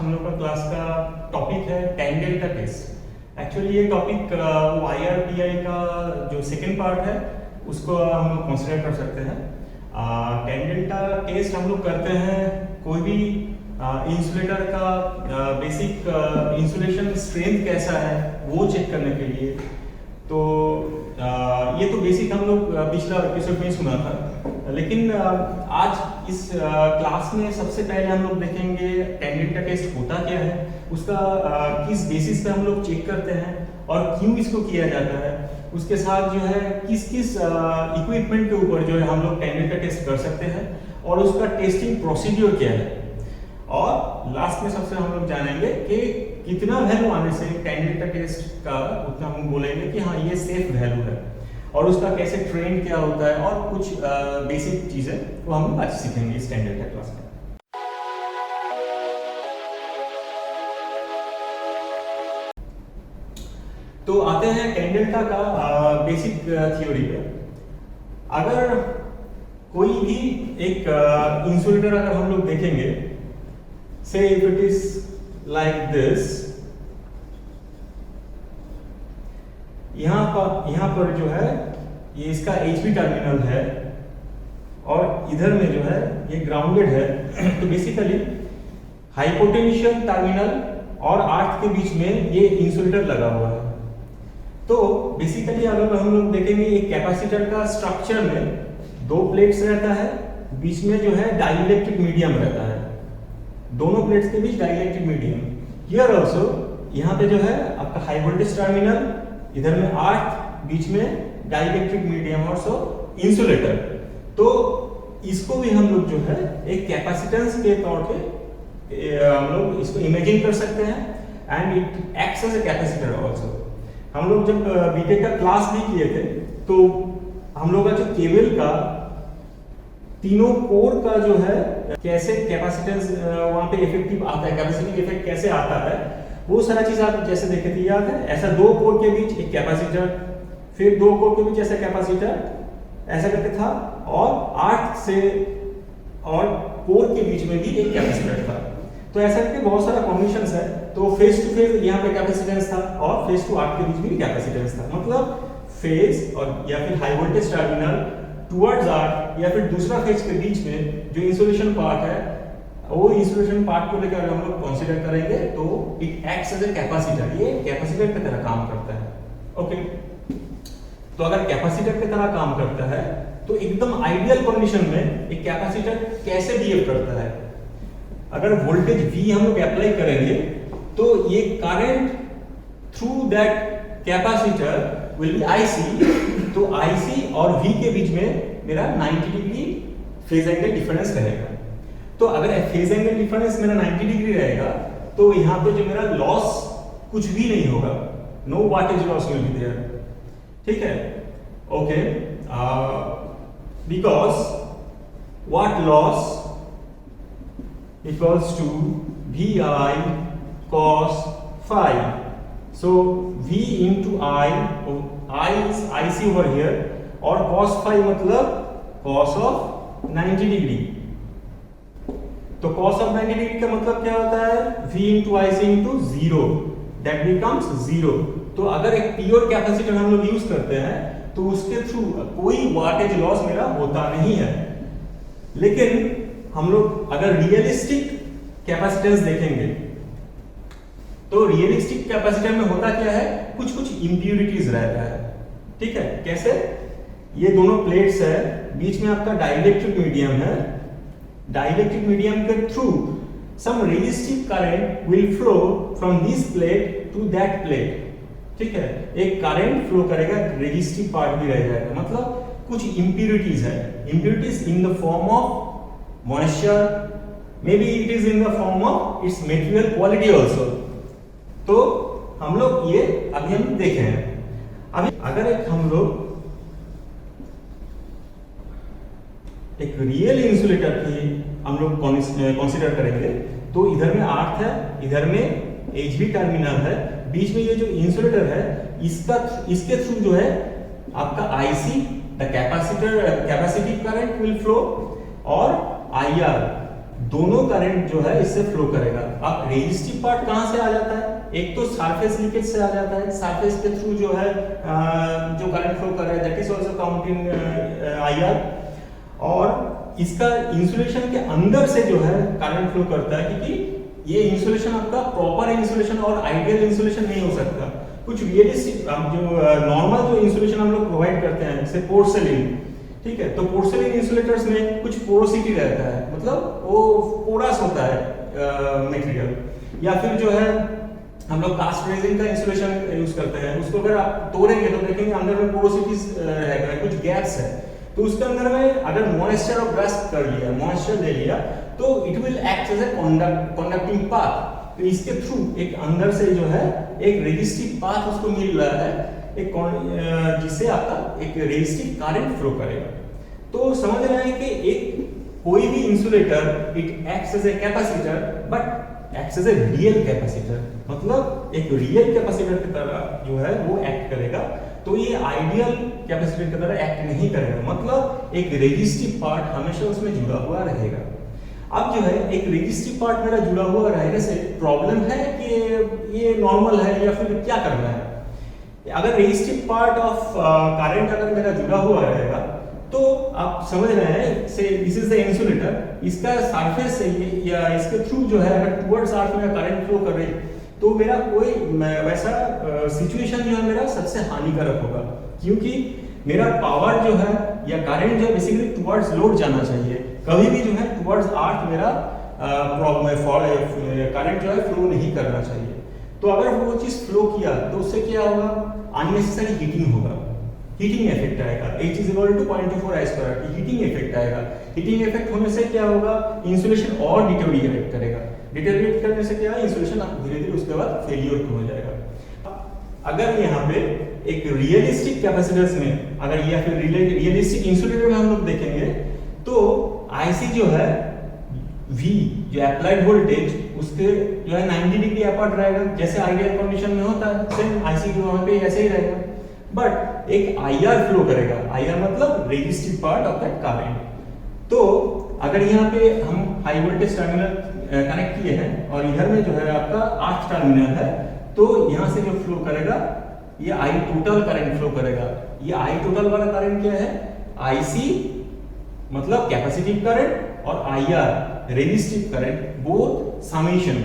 हम लोग का क्लास का टॉपिक है टैन डेल्टा टेस्ट। एक्चुअली ये टॉपिक IRPI का जो सेकेंड पार्ट है उसको हम लोग कंसिडर कर सकते हैं। टैन डेल्टा टेस्ट हम लोग करते हैं कोई भी इंसुलेटर का बेसिक इंसुलेशन स्ट्रेंथ कैसा है वो चेक करने के लिए। तो ये तो बेसिक हम लोग पिछला एपिसोड में सुना था, लेकिन आज इस क्लास में सबसे पहले हम लोग देखेंगे टैन डेल्टा टेस्ट होता क्या है, उसका किस बेसिस पे हम लोग चेक करते हैं और क्यों इसको किया जाता है। उसके साथ जो है किस किस इक्विपमेंट के ऊपर जो है हम लोग टैन डेल्टा टेस्ट कर सकते हैं और उसका टेस्टिंग प्रोसीड्यूर क्या है। और लास्ट में सबसे हम लोग जानेंगे कि कितना वैल्यू आने से टैन डेल्टा टेस्ट का उतना हम बोलेंगे कि हाँ ये सेफ वैल्यू है, और उसका कैसे ट्रेंड क्या होता है और कुछ बेसिक चीजें वो हम आज सीखेंगे इस टैन डेल्टा क्लास में। तो आते हैं टैन डेल्टा का बेसिक थ्योरी पे। अगर कोई भी एक इंसुलेटर अगर हम लोग देखेंगे, say if it is like this, यहाँ पर जो है ये इसका HV टर्मिनल है और इधर में जो है ये ग्राउंडेड है। तो बेसिकली हाइपोटेंशियल टर्मिनल और अर्थ के बीच में ये इंसुलेटर लगा हुआ है। तो बेसिकली अगर हम लोग देखेंगे एक कैपेसिटर का स्ट्रक्चर में दो प्लेट्स रहता है, बीच में जो है डाइइलेक्ट्रिक मीडियम रहता है, दोनों प्लेट्स के बीच डाइइलेक्ट्रिक मीडियम। हियर आल्सो यहाँ पे जो है आपका हाई वोल्टेज टर्मिनल, इधर में अर्थ, बीच में डाइइलेक्ट्रिक मीडियम और सो इंसुलेटर। तो इसको भी हम लोग जो है एक कैपेसिटेंस के तौर पे हम लोग इसको इमेजिन कर सकते हैं, and it acts as a capacitor also. हम लोग जब बीटेक का क्लास भी किए थे तो हम लोग का जो केबल का तीनों कोर का जो है कैसे कैपेसिटेंस वहां पे इफेक्टिव आता है, कैपेसिटिव इफेक्ट कैसे आता है, वो सारा चीज आप जैसे देखे थे याद है। ऐसा दो कोर के बीच एक कैपेसिटर, फिर दो कोर के बीच ऐसा कैपेसिटर ऐसा करके था, और अर्थ से और कोर के बीच में भी एक कैपेसिटर था। तो ऐसा करके बहुत सारा कॉम्बिनेशंस है। तो फेस टू फेस यहाँ पे कैपेसिटेंस था और फेस टू अर्थ के बीच भी कैपेसिटेंस था। मतलब फेस और या फिर हाई वोल्टेज टर्मिनल टुवर्ड्स अर्थ या फिर दूसरा फेज के बीच में जो इंसुलेशन पार्ट है, वो इंसुलेशन पार्ट को लेकर हम लोग कंसीडर करेंगे तो it acts as a capacitor. ये कैपेसिटर की तरह काम करता है। ओके, तो अगर कैपेसिटर की तरह काम करता है तो एकदम आइडियल कंडीशन में एक कैपेसिटर कैसे बिहेव करता है। अगर वोल्टेज V हम लोग अप्लाई करेंगे तो ये current through that capacitor will be IC। तो IC और V के बीच में मेरा 90 डिग्री फेज एंगल डिफरेंस रहेगा। तो अगर फेज एंगल डिफरेंस मेरा 90 डिग्री रहेगा तो यहाँ पे जो मेरा लॉस कुछ भी नहीं होगा, no wattage loss will be there. ठीक है, okay, because what loss equals to VI cos phi. So V into I is IC over here, और cos phi मतलब cos of 90 डिग्री। तो cos of 90 डिग्री का मतलब क्या होता है, V into IC into 0, that becomes 0। तो अगर एक प्योर कैपेसिटर हम लोग यूज करते हैं तो उसके थ्रू कोई वाटेज लॉस मेरा होता नहीं है। लेकिन हम लोग अगर रियलिस्टिक कैपेसिटेंस देखेंगे तो रियलिस्टिक कैपेसिटर में होता क्या है, कुछ कुछ इंप्यूरिटीज रहता है। ठीक है, कैसे, ये दोनों प्लेट्स है, बीच में आपका डाइइलेक्ट्रिक मीडियम है, डाइइलेक्ट्रिक मीडियम के through some resistive current will flow from this plate to that plate. ठीक है, एक करंट फ्लो करेगा, रेजिस्टिव पार्ट भी रह जाएगा। मतलब कुछ इंप्यूरिटीज है, impurities in the form of moisture, maybe it is in the form of its material quality also। तो हम लोग ये अभी हम देखे हैं। अभी अगर एक हम लोग एक रियल इंसुलेटर की हम लोग कंसीडर करेंगे तो इधर में अर्थ है, इधर में HV टर्मिनल है, बीच में ये जो इंसुलेटर है इसके थ्रू जो है आपका IC the capacitive current will flow, और IR दोनों करंट जो है इससे फ्लो करेगा। अब रेजिस्टिव पार्ट कहां से आ जाता है? एक तो सरफेस लीकेज से आ जाता है, सरफेस के थ्रू जो है जो करंट फ्लो कर रहा है that is also count in IR. और इसका इंसुलेशन के अंदर से जो है करंट फ्लो करता है, क्योंकि ये इंसुलेशन आपका प्रॉपर इंसुलेशन और आइडियल इंसुलेशन नहीं हो सकता। कुछ रियलिस्टिक जो नॉर्मल जो इंसुलेशन हम लोग प्रोवाइड करते हैं जैसे पोर्सेलिन, ठीक है, तो पोर्सेलिन इंसुलेटर्स में कुछ पोरोसिटी रहता है, मतलब वो पोरस होता है मटेरियल। या फिर जो है हम लोग कास्ट रेजिन का इंसुलेशन यूज करते हैं, उसको अगर आप तोड़ेंगे तो देखेंगे अंदर में पोरोसिटीज रहेगा, कुछ गैप्स है, तो उसके अंदर में अगर मॉइस्चर और ग्रास्प कर लिया, मॉइस्चर ले लिया, तो it will act as a conducting path. तो इसके थ्रू एक अंदर से जो है एक रेजिस्टिव पाथ उसको मिल रहा है, एक जिससे आपका एक रेजिस्टिव करंट फ्लो करेगा। तो समझ रहे हैं कि एक कोई भी insulator it acts as a capacitor but acts as a real capacitor, मतलब एक रियल कैपेसिटर की तरह जो है वो एक्ट करेगा। तो ये आइडियल कैपेसिटर की तरह एक्ट नहीं करेगा, मतलब एक रेजिस्टिव पार्ट हमेशा उसमें जुड़ा हुआ रहेगा। अब जो है एक रेजिस्टिव पार्ट मेरा जुड़ा हुआ रहने से प्रॉब्लम है कि ये नॉर्मल है या फिर क्या करना है? अगर रेजिस्टिव पार्ट ऑफ करंट अगर मेरा जुड़ा हुआ रहेगा तो आप समझ रहे हैं से दिस इज द इंसुलेटर, इसका सरफेस से या इसके थ्रू जो है अगर टुवर्ड्स अर्थ में करंट फ्लो कर रही तो मेरा कोई वैसा सिचुएशन जो है मेरा सबसे हानिकारक होगा, क्योंकि मेरा पावर जो है या करंट जो है बेसिकली टुवर्ड्स लोड जाना चाहिए, कभी भी जो है टुवर्ड्स अर्थ मेरा करंट जो है फ्लो नहीं करना चाहिए। तो अगर वो चीज फ्लो किया तो उससे क्या होगा? अननेसेसरी हीटिंग होगा, हीटिंग इफेक्ट आएगा। H is equal to 0.24 I square, heating effect आएगा। हीटिंग इफेक्ट होने से क्या होगा? इंसुलेशन और डिटेरियोरेट करेगा, डिटेरियोरेट करने से क्या है? इंसुलेशन धीरे-धीरे उसके बाद फेलियर हो जाएगा। अगर यहाँ पे एक रियलिस्टिक कैपेसिटर्स में अगर या फिर रियलिस्टिक इंसुलेटर में हम लोग देखेंगे तो IC जो है V जो अप्लाइड वोल्टेज उसके जो है 90 डिग्री अपार्ट रहेगा, जैसे आइडियल कंडीशन में होता है, सेम IC जो वहां पे ऐसे ही रहेगा। बट एक IR फ्लो करेगा, IR मतलब resistive part of that current. तो अगर यहाँ पे हम हाई वोल्टेज टर्मिनल कनेक्ट किए हैं और इधर में जो है आपका 8 टर्मिनल है, तो यहाँ से जो फ्लो करेगा ये I टोटल करंट फ्लो करेगा। ये I टोटल वाला करंट क्या है? IC मतलब कैपेसिटिव करंट और IR resistive current, both summation.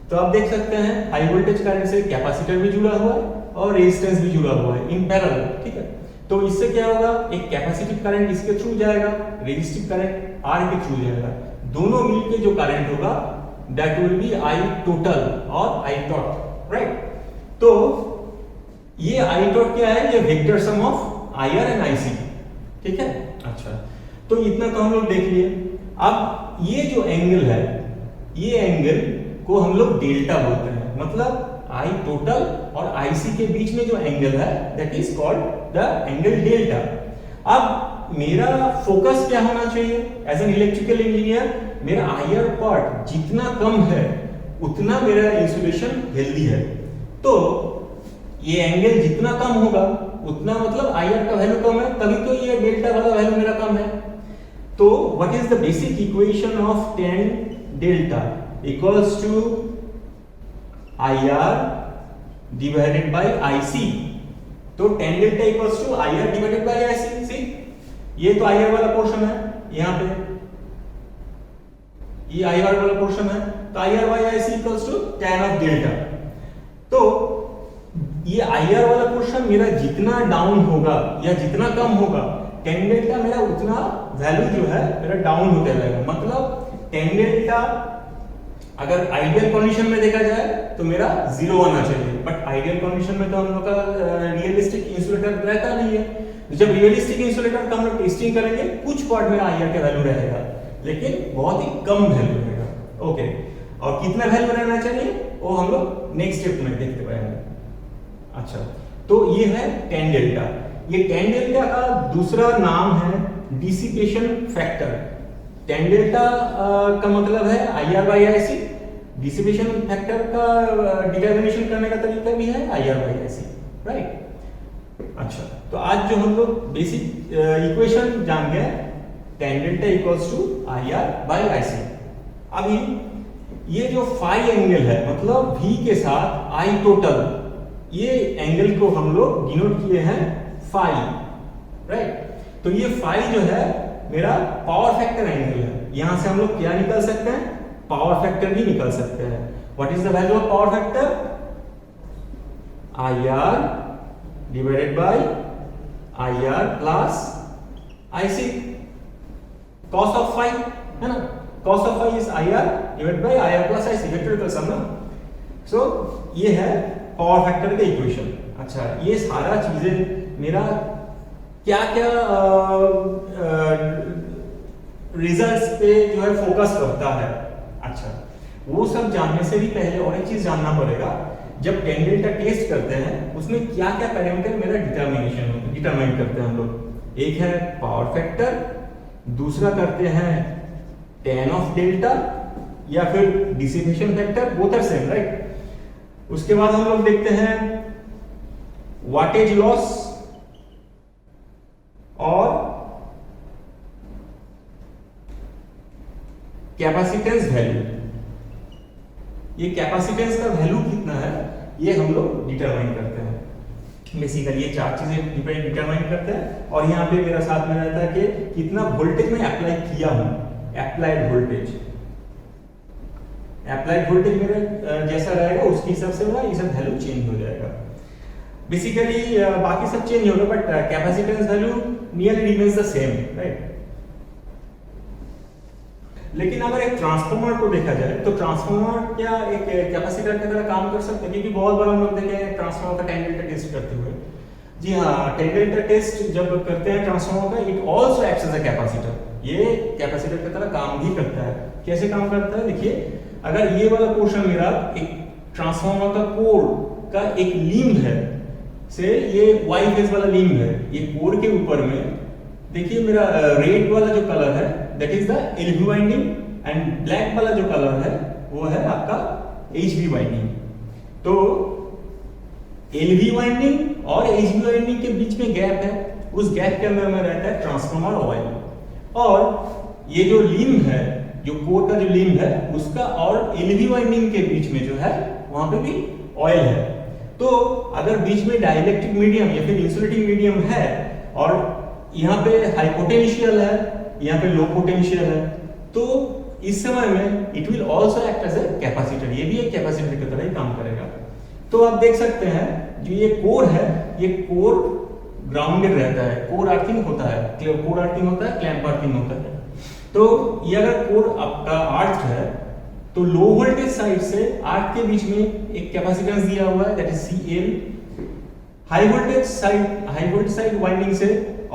तो आप देख सकते हैं हाई वोल्टेज करंट से कैपेसिटर भी जुड़ा हुआ है और रेजिस्टेंस भी जुड़ा हुआ है इन पैरेलल, ठीक है। तो इससे क्या होगा? एक कैपेसिटिव करंट इसके थ्रू जाएगा, रेजिस्टिव करंट R के थ्रू जाएगा, दोनों मिलके जो करंट होगा that will be I total और I डॉट, राइट। तो ये I डॉट क्या है? ये vector sum of IR and IC, ठीक है। अच्छा, तो इतना तो हम लोग देख लिए। अब ये जो एंगल है, ये एंगल को हम लोग डेल्टा बोलते हैं, मतलब I टोटल और IC के बीच में जो एंगल है that is called the angle delta. अब मेरा फोकस क्या होना चाहिए? एज एन इलेक्ट्रिकल इंजीनियर मेरा IR पार्ट जितना कम है उतना मेरा इंसुलेशन हेल्दी है। तो ये एंगल जितना कम होगा उतना मतलब IR का वैल्यू कम है, तभी तो ये डेल्टा वाला वैल्यू मेरा कम है। तो what is the basic equation of tan delta equals to IR divided by IC। तो tan delta equals to IR divided by IC। See ये तो IR वाला पोर्शन है, यहाँ पे ये IR वाला पोर्शन है, तो IR by IC equals to tan of delta. तो ये IR वाला पोर्शन मेरा जितना डाउन होगा या जितना कम होगा, tan डेल्टा मेरा उतना वैल्यू जो है मेरा डाउन होते रहेगा। मतलब tan डेल्टा अगर आइडियल कंडीशन में देखा जाए तो मेरा 0 आना चाहिए, बट आइडियल कंडीशन में तो हम लोग का रियलिस्टिक इंसुलेटर रहता नहीं है। जब रियलिस्टिक इंसुलेटर का हम लोग टेस्टिंग करेंगे कुछ पार्ट में IR का वैल्यू रहेगा, लेकिन बहुत ही कम वैल्यू रहेगा। ओके, और कितना वैल्यू रहना चाहिए वो हम लोग नेक्स्ट स्टेप में देखते पाएंगे। अच्छा, तो ये है tan डेल्टा। ये tan डेल्टा का दूसरा नाम है डिसिपेशन फैक्टर। tan डेल्टा का मतलब है IR by IC, dissipation factor का डिटरमिनेशन करने का तरीका भी है IR बाय IC, राइट। अच्छा, तो आज जो हम लोग बेसिक इक्वेशन जान गए tan delta equals to IR by IC। अभी ये जो फाई एंगल है, मतलब V के साथ I टोटल, ये एंगल को हम लोग डिनोट किए हैं फाई, राइट। तो ये फाई जो है मेरा पावर फैक्टर एंगल है। यहां से हम लोग क्या निकाल सकते हैं, पावर फैक्टर भी निकाल सकते हैं। What is the value of power factor, IR divided by IR plus IC, cos of phi है ना, cos of phi is IR divided by IR plus IC, vectorial sum ना। सो ये है power factor का equation. अच्छा, ये सारा चीजें मेरा क्या क्या रिजल्ट्स पे जो है फोकस करता है। अच्छा, वो सब जानने से भी पहले और एक चीज जानना पड़ेगा, जब tan डेल्टा टेस्ट करते हैं उसमें क्या क्या पैरामीटर मेरा डिटरमाइन करते हैं हम लोग। एक है पावर फैक्टर, दूसरा करते हैं tan ऑफ डेल्टा या फिर dissipation factor, both are same, right. उसके बाद हम लोग देखते हैं वाटेज लॉस और कैपेसिटेंस वैल्यू। ये कैपेसिटेंस का वैल्यू कितना है ये हम लोग डिटरमाइन करते हैं। बेसिकली ये चार चीजें डिटरमाइन करते हैं। और यहाँ पे मेरा साथ में रहता है कि कितना वोल्टेज मैं अप्लाई किया हूं, अप्लाइड वोल्टेज। अप्लाइड वोल्टेज मेरा जैसा रहेगा उसके हिसाब से मेरा ये सब वैल्यू चेंज हो जाएगा। बेसिकली बाकी सब चेंज होगा, but capacitance value nearly remains the same, right. लेकिन अगर एक ट्रांसफार्मर को देखा जाए तो ट्रांसफार्मर क्या एक कैपेसिटर की तरह काम कर सकता है? क्योंकि बहुत बार हम लोग देखे हैं ट्रांसफार्मर का tan डेल्टा टेस्ट करते हुए। जी हाँ, tan डेल्टा टेस्ट जब करते हैं ट्रांसफार्मर का, it also acts as a capacitor. ये कैपेसिटर की तरह काम भी करता है। कैसे काम करता है देखिए, अगर ये वाला पोर्शन मेरा एक ट्रांसफार्मर का कोर का एक लिंब है, से ये Y फेज वाला लिंब है, ये कोर के ऊपर में देखिए मेरा रेड वाला जो कलर है that is the LV winding, and black वाला जो कलर है वो है आपका HV वाइंडिंग। तो LV वाइंडिंग और HV वाइंडिंग के बीच में गैप है, उस गैप के अंदर में रहता है ट्रांसफार्मर ऑयल। और ये जो लिंब है, जो कोर का जो लिंब है उसका और LV वाइंडिंग के बीच में जो है वहां पे भी ऑयल है। तो अगर बीच में डाइलेक्ट्रिक मीडियम या फिर इंसुलेटिंग मीडियम है और यहाँ पे हाई पोटेंशियल है, यहाँ पे लो पोटेंशियल है, तो इस समय में it will also act as a capacitor. ये भी एक कैपेसिटर की तरह ही काम करेगा। तो आप देख सकते हैं जो ये कोर है, ये कोर ग्राउंडेड रहता है, कोर अर्थिंग होता है, कोर अर्थिंग होता है, क्लैंप अर्थिंग होता है। तो ये अगर कोर आपका अर्थ है तो लो वोल्टेज साइड से अर्थ के बीच में एक कैपेसिटेंस दिया हुआ है that is CL। High voltage side winding से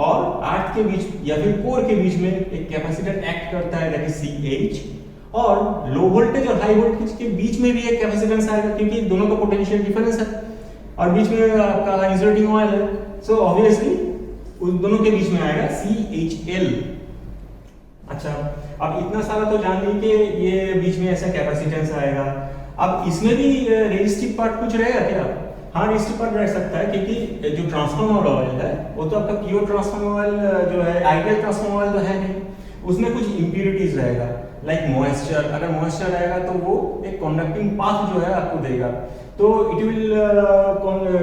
और अर्थ के बीच या फिर कोर के बीच में एक कैपेसिटर एक्ट करता है दैट इज CH। और लो वोल्टेज और हाई वोल्टेज के बीच में भी एक कैपेसिटेंस आएगा क्योंकि दोनों का पोटेंशियल डिफरेंस है और बीच में आपका इंसुलेटिंग ऑयल है, सो ऑब्वियसली उन दोनों के बीच में आएगा CHL। अच्छा, अब इतना सारा तो जान ली कि ये बीच में ऐसा कैपेसिटेंस आएगा। अब इसमें भी रेजिस्टिव पार्ट कुछ रहेगा क्या? हाँ, रेजिस्टिव पार्ट रह सकता है क्योंकि जो ट्रांसफार्मर ऑयल है वो तो आपका प्योर ट्रांसफार्मर ऑयल जो है, आइडियल ट्रांसफार्मर ऑयल तो है नहीं, उसमें कुछ इंप्यूरिटीज रहेगा लाइक मॉइस्चर। अगर मॉइस्चर रहेगा तो वो एक कंडक्टिंग पाथ जो है आपको देगा, तो it will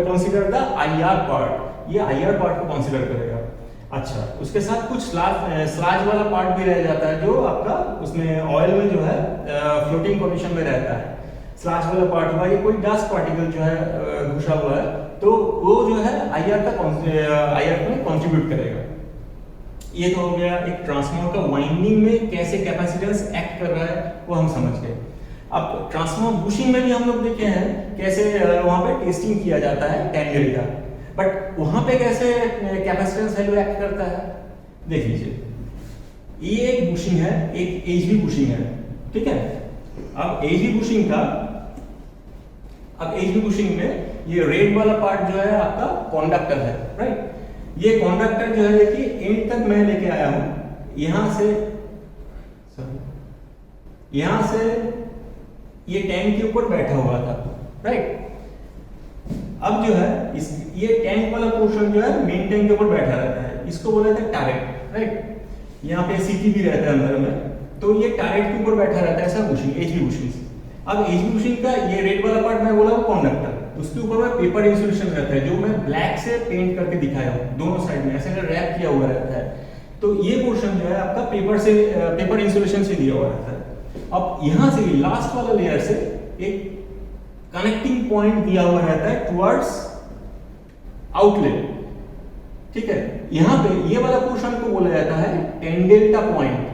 consider the IR part, ये IR पार्ट को कंसीडर करेगा। अच्छा, उसके साथ कुछ स्लाज वाला पार्ट भी रह जाता है जो आपका उसमें ऑयल में जो है फ्लोटिंग कंडीशन में रहता है। स्लाज वाला पार्ट हुआ, ये कोई डस्ट पार्टिकल जो है घुसा हुआ है, तो वो जो है IR में कंट्रीब्यूट करेगा। ये तो हो गया एक ट्रांसफार्मर का वाइंडिंग में कैसे कैपेसिटेंस एक्ट कर रहा है वो हम समझ गए। अब ट्रांसफार्मर बुशिंग में भी हम लोग देखे हैं कैसे वहां पे टेस्टिंग किया जाता है tan डेल्टा, बट वहां पे कैसे कैपेसिटेंस वैल्यू एक्ट करता है देख लीजिए। ये एक बुशिंग है, एक HV बुशिंग है, ठीक है। अब HV बुशिंग में ये रेड वाला पार्ट जो है आपका कंडक्टर है, राइट। ये कंडक्टर जो है देखिए एंड तक मैं लेके आया हूं, यहां से ये टैंक के ऊपर बैठा हुआ था, राइट। अब जो है ये टैंक वाला पोर्शन जो है मेन टैंक के ऊपर बैठा रहता है, इसको बोला जाता है टैरेट, राइट। यहाँ पे CT भी रहता है अंदर में, तो ये टारेट के ऊपर बैठा रहता है ऐसा बुशिंग, एचवी बुशिंग। अब एचवी बुशिंग का ये रेड वाला पार्ट मैं बोला कंडक्टर, उसके ऊपर में पेपर इंसुलेशन रहता है जो मैं ब्लैक से पेंट करके दिखाया हूँ, दोनों साइड में ऐसे रैप किया हुआ रहता है। तो ये पोर्शन जो है आपका पेपर इंसुलेशन से दिया हुआ रहता है। अब यहाँ से लास्ट वाला लेयर से एक कनेक्टिंग पॉइंट दिया हुआ रहता है टुवर्ड्स आउटलेट, ठीक है। यहाँ पे ये वाला पोर्शन को बोला जाता है टेन डेल्टा पॉइंट,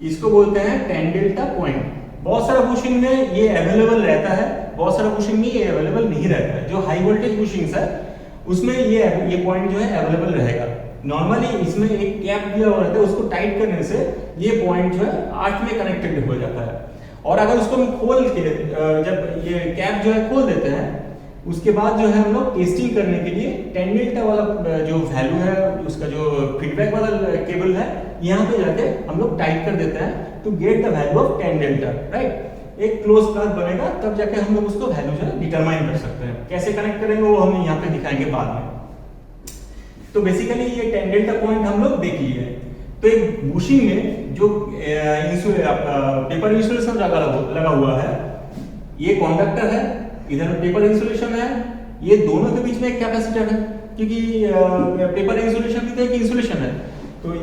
इसको बोलते हैं टेन डेल्टा पॉइंट। बहुत सारा बुशिंग में ये अवेलेबल रहता है, बहुत सारा बुशिंग में ये अवेलेबल नहीं रहता है। जो हाई वोल्टेज बुशिंग्स है उसमें ये पॉइंट जो है अवेलेबल रहेगा। नॉर्मली इसमें एक कैप दिया हुआ रहता है, उसको टाइट करने से ये पॉइंट जो है आर्ट में कनेक्टेड हो जाता है। और अगर उसको हम खोल के जब ये कैप जो है खोल देते हैं उसके बाद जो है हम लोग टेस्टिंग करने के लिए 10 डेल्टा वाला जो वैल्यू है उसका जो फीडबैक वाला केबल है यहाँ पे जाके हम लोग टाइप कर देते हैं to get the value of 10 delta, right. एक क्लोज पाथ बनेगा तब जाके हम लोग उसको वैल्यू जो है डिटरमाइन कर सकते हैं। कैसे कनेक्ट करेंगे वो हम यहाँ पे दिखाएंगे बाद में। तो बेसिकली ये 10 डेल्टा पॉइंट हम लोग देख लिए। तो एक बुशिंग में जो पेपर इंसुलेशन लगा हुआ है, ये कंडक्टर है, इधर पेपर इंसुलेशन है, ये दोनों के बीच में एक कैपेसिटर है क्योंकि पेपर इंसुलेशन भी तो एक इंसुलेशन है। तो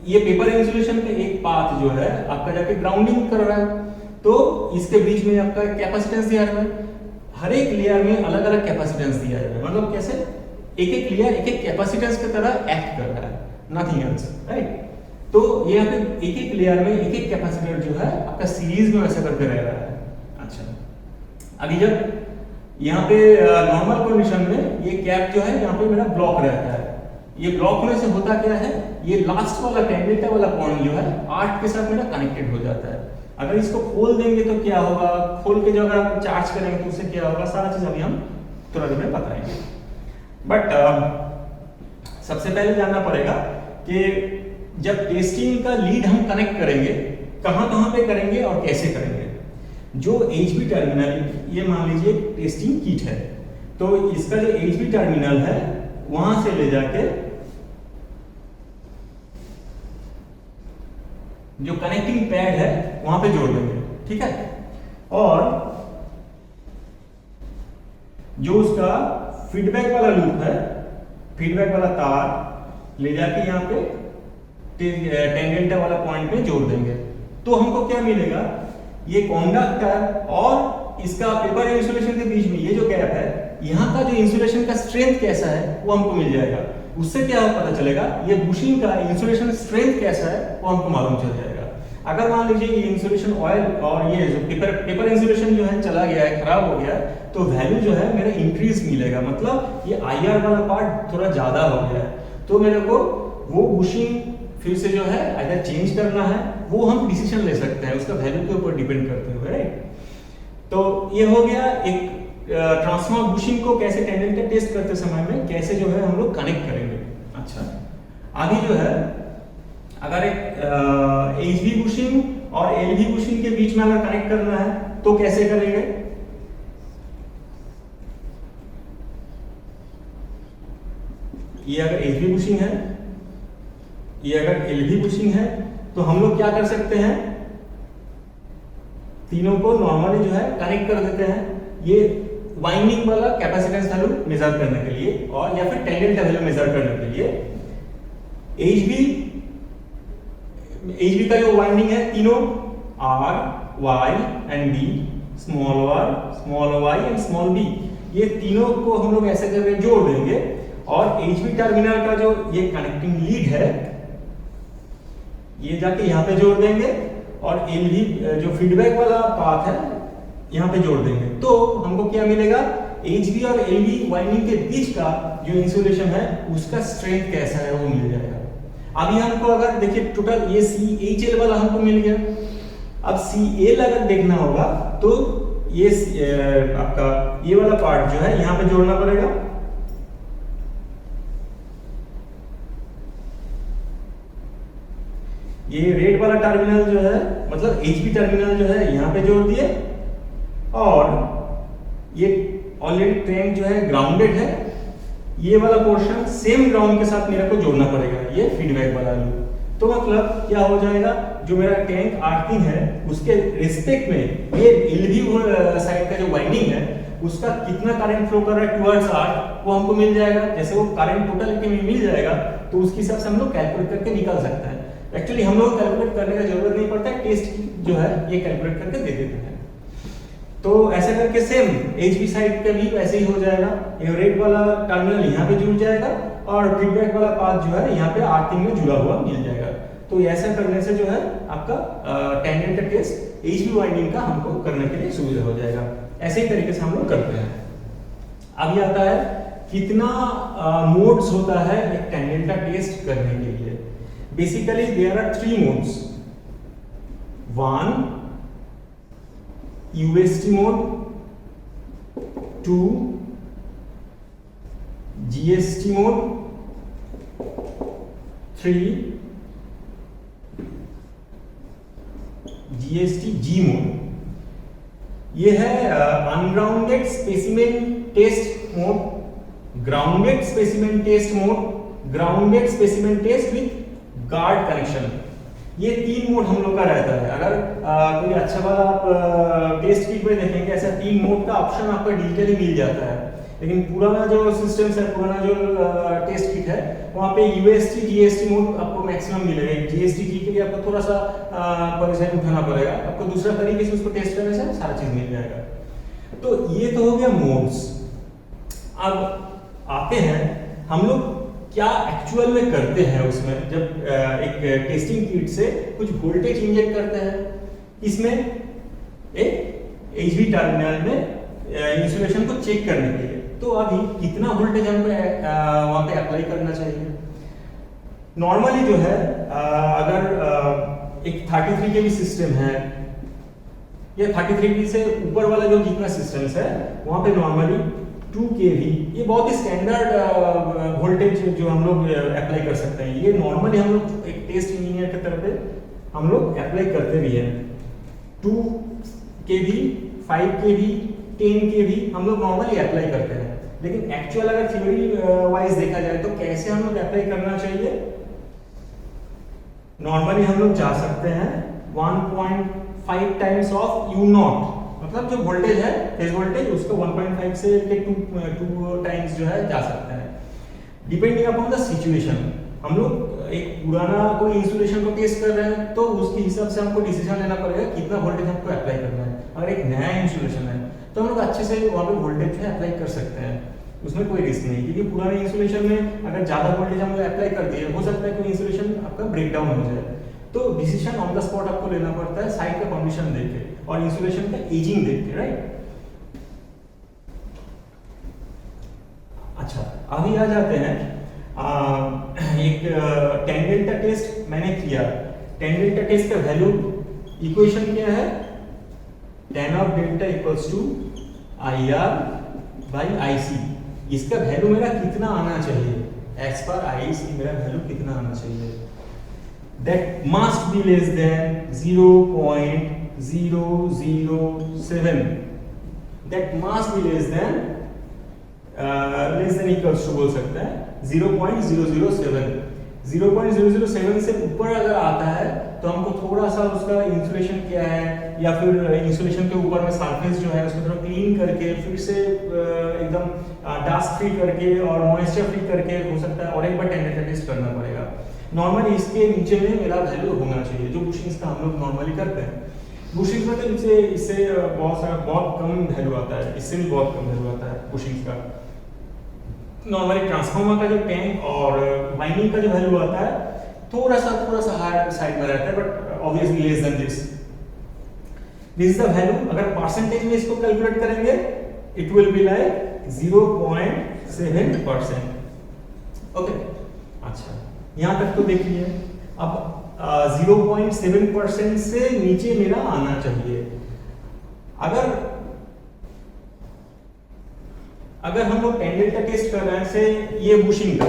ये पेपर इंसुलेशन का एक पाथ जो है आपका जाके ग्राउंडिंग कर रहा है, तो इसके बीच में आपका कैपेसिटेंस दिया हुआ है। हर एक लेयर में अलग अलग कैपेसिटेंस दिया हुआ है, मतलब कैसे एक एक लेयर एक एक कैपेसिटेंस की तरह एक्ट कर रहा है, नथिंग एल्स, राइट। तो यहाँ पे एक एक लेयर में एक एक कैपेसिटर जो है आपका सीरीज में वैसे करके रह रहा है। अच्छा, अभी जब यहाँ पे नॉर्मल कंडीशन में ये कैप जो है यहाँ पे मेरा ब्लॉक रहता है। ये ब्लॉक होने से होता क्या है, ये लास्ट वाला 10 डेल्टा वाला पॉइंट जो है 8 के साथ मेरा कनेक्टेड हो जाता है। अगर इसको खोल देंगे तो क्या होगा, खोल के जो अगर आप चार्ज करेंगे तो उससे क्या होगा, सारा चीज अभी हम थोड़ा देर में बताएंगे। बट सबसे पहले जानना पड़ेगा कि जब टेस्टिंग का लीड हम कनेक्ट करेंगे कहां पे करेंगे और कैसे करेंगे। जो एचवी टर्मिनल, ये मान लीजिए टेस्टिंग किट है, तो इसका जो एचवी टर्मिनल है वहां से ले जाके जो कनेक्टिंग पैड है वहां पे जोड़ देंगे, ठीक है। और जो उसका फीडबैक वाला लूप है, फीडबैक वाला तार ले जाके यहाँ पे 10 डेल्टा वाला पॉइंट पे जोड़ देंगे। तो हमको क्या मिलेगा, ये कंडक्टर और इसका पेपर इंसुलेशन के बीच में ये जो गैप है, यहाँ का जो इंसुलेशन का स्ट्रेंथ कैसा है वो हमको मिल जाएगा। उससे क्या पता चलेगा, ये बुशिंग का इंसुलेशन स्ट्रेंथ कैसा है वो हमको मालूम चल जाएगा। अगर मान लीजिए ये इंसुलेशन ऑयल और ये जो पेपर इंसुलेशन जो है चला गया है, खराब हो गया है, तो वैल्यू जो है मेरा इंक्रीज मिलेगा, मतलब ये आईआर वाला पार्ट थोड़ा ज्यादा हो गया है, तो मेरे को वो बुशिंग फिर से जो है अगर चेंज करना है वो हम डिसीजन ले सकते हैं उसका वैल्यू के ऊपर डिपेंड करते हुए, राइट। तो ये हो गया एक ट्रांसफॉर्मर बुशिंग को कैसे 10 डेल्टा टेस्ट करते समय में कैसे जो है हम लोग कनेक्ट करेंगे। अच्छा, आगे जो है अगर एक एचवी बुशिंग और एलवी बुशिंग के बीच में अगर कनेक्ट करना है तो कैसे करेंगे। ये अगर एचवी बुशिंग है, ये अगर एलवी बुशिंग है, तो हम लोग क्या कर सकते हैं, तीनों को नॉर्मली जो है कनेक्ट कर देते हैं। ये वाइंडिंग वाला कैपेसिटेंस वैल्यू मेजर करने के लिए और या फिर 10 डेल्टा वैल्यू मेजर करने के लिए एचवी का जो वाइंडिंग है तीनों R, Y and B, small R, small Y and small B, ये तीनों को हम लोग ऐसे करके जोड़ देंगे। और एचवी टर्मिनल का जो ये कनेक्टिंग लीड है ये जाके यहाँ पे जोड़ देंगे और एलवी जो फीडबैक वाला पाथ है यहाँ पे जोड़ देंगे। तो हमको क्या मिलेगा, एचवी और एलवी वाइंडिंग के बीच का जो इंसुलेशन है उसका स्ट्रेंथ कैसा है वो मिल जाएगा। अभी हमको अगर देखिए टोटल ये CHL वाला हमको मिल गया, अब CL अगर देखना होगा तो ये आपका ये वाला पार्ट जो है यहाँ पे जोड़ना पड़ेगा। ये रेड वाला टर्मिनल जो है मतलब एचवी टर्मिनल जो है यहाँ पे जोड़ दिए, और ये ऑलरेडी टैंक जो है ग्राउंडेड है, ये वाला पोर्शन सेम ग्राउंड के साथ मेरे को जोड़ना पड़ेगा, ये फीडबैक वाला लूप। तो मतलब क्या हो जाएगा, जो मेरा टैंक आर्थिंग है उसके रिस्पेक्ट में ये एलवी साइड का जो वाइंडिंग है उसका कितना करंट फ्लो कर रहा है टुवर्ड्स अर्थ वो हमको मिल जाएगा। जैसे वो करंट टोटलिटी में मिल जाएगा तो उसके हिसाब से हम लोग कैलकुलेट करके निकाल सकते हैं। एक्चुअली हम लोग कैलकुलेट करने का जरूरत नहीं पड़ता है, टेस्ट जो है ये कैलकुलेट करके दे देते हैं। तो ऐसा करके सेम एचवी साइड का भी वैसे ही हो जाएगा, ये रेड वाला टर्मिनल यहाँ पे जुड़ जाएगा और फीडबैक वाला पाथ जो है यहाँ पे आर्थिंग में जुड़ा हुआ मिल जाएगा। तो ऐसा करने से जो है आपका टेंजेंट का टेस्ट एचवी वाइंडिंग का हमको करने के लिए सुविधा हो जाएगा। ऐसे ही तरीके से हम लोग करते हैं। अब ये आता है कितना मोड्स होता है एक टेंजेंट का टेस्ट करने के लिए। Basically there are 3 modes, 1 UST mode, 2 GST mode, 3 GST G mode। ये है ungrounded specimen test mode, grounded specimen test mode, grounded specimen test with guard connection. ये 3 मोड हम लोग का रहता है। अगर कोई अच्छा वाला आप टेस्ट किट में देखेंगे ऐसा 3 मोड का ऑप्शन आपको डिजिटली मिल जाता है, लेकिन पुराना जो सिस्टम है, पुराना जो टेस्ट किट है वहाँ पे UST GST मोड आपको मैक्सिमम मिलेगा। GST की के लिए आपको थोड़ा सा परेशानी उठाना पड़ेगा, आपको दूसरा तरीके से उसको टेस्ट करने से सारा चीज मिल जाएगा। तो ये तो हो गया मोड्स। अब आते हैं हम लोग क्या एक्चुअल में करते हैं उसमें, जब एक टेस्टिंग किट से कुछ वोल्टेज इंजेक्ट करते हैं इसमें एक एचवी टर्मिनल में इंसुलेशन को चेक करने के लिए। तो अभी कितना वोल्टेज हमको वहां पे अप्लाई करना चाहिए। नॉर्मली जो है अगर एक 33 kV सिस्टम है या 33 kV से ऊपर वाला जो जितना सिस्टम्स है वहां पे नॉर्मली 2 kV ये बहुत ही स्टैंडर्ड वोल्टेज जो हम लोग अप्लाई कर सकते हैं। ये नॉर्मली हम लोग एक टेस्ट इंजीनियर की तरफ से हम लोग अप्लाई करते भी हैं। 2 kV, 5 kV, 10 kV हम लोग नॉर्मली अप्लाई करते हैं, लेकिन एक्चुअल अगर थ्योरी वाइज देखा जाए तो कैसे हम लोग अप्लाई करना चाहिए। नॉर्मली हम लोग जा सकते हैं 1.5 टाइम्स ऑफ U0, मतलब जो वोल्टेज है फेज वोल्टेज उसको 1.5 से लेके 2 टाइम्स जो है जा सकते हैं, डिपेंडिंग अपॉन द सिचुएशन। हम लोग एक पुराना कोई इंसुलेशन को टेस्ट कर रहे हैं तो उसके हिसाब से हमको डिसीजन लेना पड़ेगा कितना वोल्टेज हमको अप्लाई करना है। अगर एक नया इंसुलेशन है तो हम लोग अच्छे से वहाँ पे वोल्टेज जो है अप्लाई कर सकते हैं, उसमें कोई रिस्क नहीं, क्योंकि पुराने इंसुलेशन में अगर ज्यादा वोल्टेज हम लोग अप्लाई कर दिए हो सकता है कि इंसुलेशन आपका ब्रेक डाउन हो जाए। तो डिसीजन ऑन द स्पॉट आपको लेना पड़ता है साइट का कंडीशन देख के और इंसुलेशन का एजिंग देख के, राइट। अच्छा, अभी आ जाते हैं एक टेंजेंट टेस्ट मैंने किया। टेंजेंट टेस्ट का वैल्यू इक्वेशन क्या है, tan of delta equals to IR by IC। इसका वैल्यू मेरा कितना आना चाहिए, एज पर IC मेरा वैल्यू कितना आना चाहिए, that must be less than 0.007, that must be less than equals to बोल सकते हैं 0.007। 0.007 से ऊपर अगर आता है तो हमको थोड़ा सा उसका इंसुलेशन क्या है या फिर इंसुलेशन के ऊपर में सरफेस जो है उसको थोड़ा क्लीन करके फिर से एकदम डस्ट फ्री करके और मॉइस्चर फ्री करके हो सकता है और एक बार टेंजेंट टेस्ट करना पड़ेगा। नॉर्मली इसके नीचे में मेरा वैल्यू होना चाहिए, जो बुशिंग्स का हम लोग नॉर्मली करते हैं। बुशिंग्स में तो इससे बहुत कम वैल्यू आता है, इससे भी बहुत कम वैल्यू आता है बुशिंग्स का। नॉर्मली ट्रांसफार्मर का जो टैंक और वाइंडिंग का जो वैल्यू आता है थोड़ा सा हायर साइड में रहता है, but obviously less than this is the value. अगर परसेंटेज में इसको कैलकुलेट करेंगे it will be like 0.7%। Okay, अच्छा यहां तक तो देखिए। अब 0.7% से नीचे मेरा आना चाहिए। अगर हम लोग टेंजेंट का टेस्ट कर रहे हैं से ये बुशिंग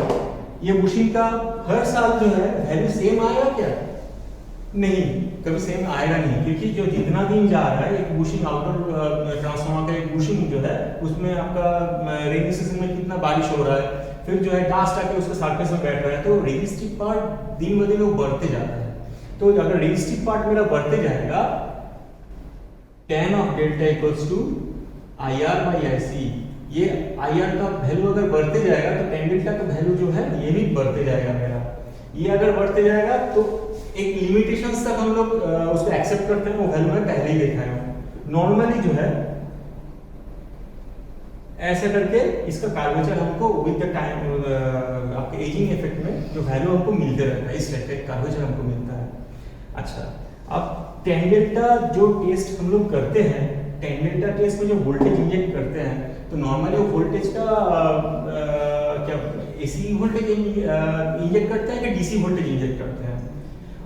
का हर साल जो है वैल्यू सेम आएगा क्या? नहीं, कभी सेम आएगा नहीं, क्योंकि जो जितना दिन जा रहा है एक बुशिंग आउटर ट्रांसफार्मर का एक बुशिंग जो है उसमें आपका रेनी सीजन में कितना बारिश हो रहा है, फिर जो है डास्ट आके उसके सरफेस में बैठ रहा है, तो रेजिस्टिव पार्ट दिन ब दिन वो बढ़ते जाता है। तो अगर रेजिस्टिव पार्ट मेरा बढ़ते जाएगा, tan of delta equals to IR/IC, ये IR का वैल्यू अगर बढ़ते जाएगा तो tan डेल्टा का वैल्यू जो है ये भी बढ़ते जाएगा मेरा। ये अगर बढ़ते जाएगा तो एक लिमिटेशंस तक हम लोग उसको एक्सेप्ट करते हैं, वो वैल्यू में पहले ही देखा है। नॉर्मली जो है ऐसे करके इसका कर्वेचर हमको विद द टाइम आपके एजिंग इफेक्ट में जो वैल्यू हमको मिलते रहता है, इस टाइप का कर्वेचर हमको मिलता है। अच्छा, अब tan डेल्टा जो टेस्ट हम लोग करते हैं, tan डेल्टा टेस्ट में जो वोल्टेज इंजेक्ट करते हैं, तो नॉर्मली वो वोल्टेज का क्या एसी वोल्टेज इंजेक्ट करते हैं कि डीसी वोल्टेज इंजेक्ट करते हैं?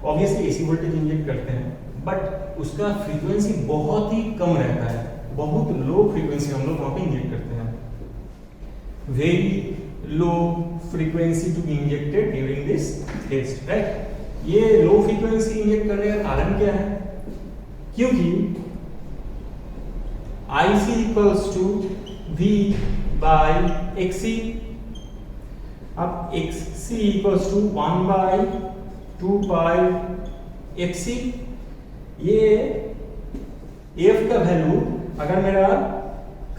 ऑब्वियसली एसी वोल्टेज इंजेक्ट करते हैं, बट उसका फ्रीक्वेंसी बहुत ही कम रहता है, बहुत लो फ्रीक्वेंसी हम लोग वहाँ पे इंजेक्ट करते हैं। Very low frequency to be injected during this test, right? ये लो फ्रीक्वेंसी इंजेक्ट करने का कारण क्या है? क्योंकि IC equals to V by XC, अब XC equals to 1 by 2 pi FC। ये F का वैल्यू अगर मेरा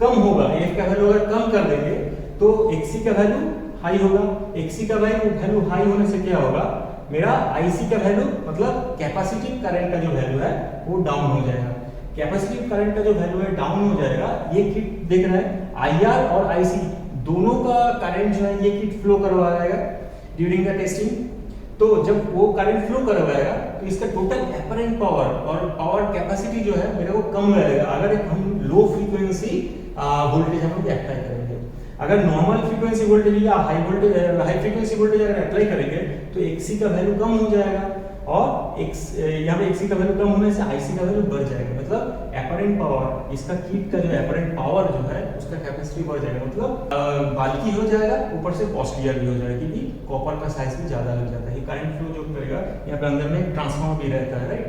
कम होगा, F का वैल्यू अगर कम कर देंगे तो XC का वैल्यू हाई होगा। XC का वैल्यू हाई होने से क्या होगा, मेरा IC का वैल्यू मतलब कैपेसिटिव करंट का जो वैल्यू है वो डाउन हो जाएगा। कैपेसिटिव करंट का जो वैल्यू है डाउन हो जाएगा। ये किट देख रहे हैं, IR और IC दोनों का करंट जो है ये किट फ्लो करवाएगा ड्यूरिंग द टेस्टिंग। तो जब वो करंट फ्लो करवाएगा तो इसका टोटल एपरेंट पावर और पावर कैपेसिटी जो है मेरे को कम रहेगा अगर हम लो फ्रीक्वेंसी वोल्टेज हम लोग अप्लाई करेंगे। अगर नॉर्मल फ्रीक्वेंसी वोल्टेज या हाई फ्रीक्वेंसी वोल्टेज अगर अप्लाई करेंगे तो XC का वैल्यू कम हो जाएगा और यहाँ पे XC का वैल्यू कम होने से IC का वैल्यू बढ़ जाएगा। मतलब एपरेंट पावर, इसका किट का जो एपरेंट पावर जो है उसका कैपेसिटी बढ़ जाएगा, मतलब बाल्की हो जाएगा, ऊपर से कॉस्टलियर भी हो जाएगा क्योंकि कॉपर का साइज भी ज्यादा लग जाता है। ये करंट फ्लो जो करेगा यहाँ पे अंदर में ट्रांसफार्मर भी रहता है, राइट?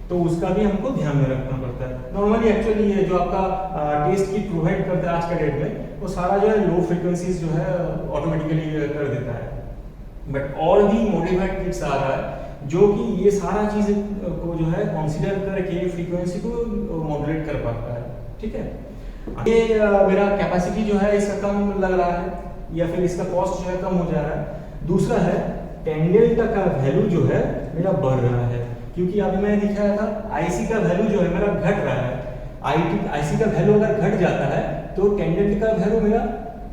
तो उसका भी हमको ध्यान में रखना पड़ता है। नॉर्मली एक्चुअली ये जो आपका टेस्ट किट प्रोवाइड करता है आज का डेट में, वो सारा जो है लो फ्रीक्वेंसीज जो है ऑटोमेटिकली कर देता है। बट और भी मॉडिफाइड किट्स आ रहा है जो कि ये सारा चीज को जो है कंसीडर करके फ्रीक्वेंसी को मॉड्यूलेट कर पाता है, ठीक है? ये मेरा कैपेसिटी जो है इसका कम लग रहा है या फिर इसका कॉस्ट जो है कम हो जा रहा है। दूसरा है tan डेल्टा का वैल्यू जो है मेरा बढ़ रहा है, क्योंकि अभी मैंने दिखाया था IC का वैल्यू जो है मेरा घट रहा है। IC का वैल्यू अगर घट जाता है तो tan डेल्टा का वैल्यू मेरा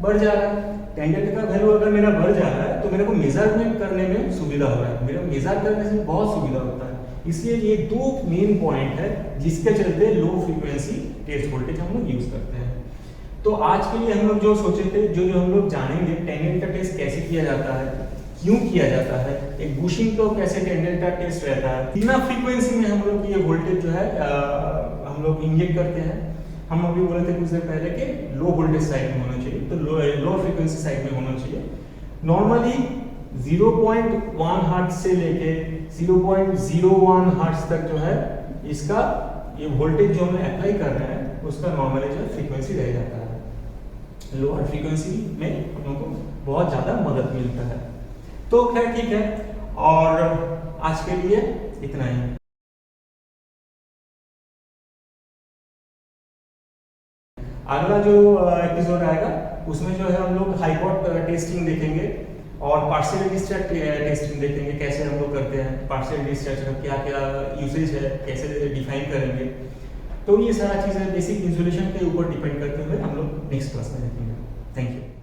बढ़ जा रहा है। tan डेल्टा का वैल्यू अगर मेरा बढ़ जा रहा है तो मेरे को मेजरमेंट करने में सुविधा हो रहा है, मेरा मेजर करने से बहुत सुविधा होता है। इसलिए ये दो मेन पॉइंट है जिसके चलते लो फ्रीक्वेंसी टेस्ट वोल्टेज हम लोग यूज करते हैं। तो आज के लिए हम लोग जो सोचे थे, जो हम लोग जानेंगे tan डेल्टा टेस्ट कैसे किया जाता है, क्यों किया जाता है, एक बुशिंग तो कैसे tan डेल्टा टेस्ट रहता है, कितना फ्रीक्वेंसी में हम लोग ये वोल्टेज जो है हम लोग इंजेक्ट करते हैं। हम अभी बोले थे कुछ देर पहले कि लो वोल्टेज साइड में होना चाहिए, तो लो फ्रीक्वेंसी साइड में होना चाहिए। नॉर्मली 0.1 हर्ट्ज से लेके 0.01 हर्ट्ज तक जो है इसका ये वोल्टेज जो हम अप्लाई कर रहे हैं उसका नॉर्मली जो फ्रीक्वेंसी रह जाता है। लोअर फ्रीक्वेंसी में हम लोग को बहुत ज्यादा मदद मिलता है। तो खैर ठीक है, और आज के लिए इतना ही। अगला जो एपिसोड आएगा उसमें जो है हम लोग हाइपॉट टेस्टिंग देखेंगे और पार्शियल डिस्चार्ज टेस्टिंग देखेंगे, कैसे हम लोग करते हैं पार्शियल डिस्चार्ज का, क्या क्या यूसेज है, कैसे डिफाइन करेंगे। तो ये सारा चीज़ बेसिक इंसुलेशन के ऊपर डिपेंड करते हुए हम लोग नेक्स्ट क्लास में देखेंगे। Thank you.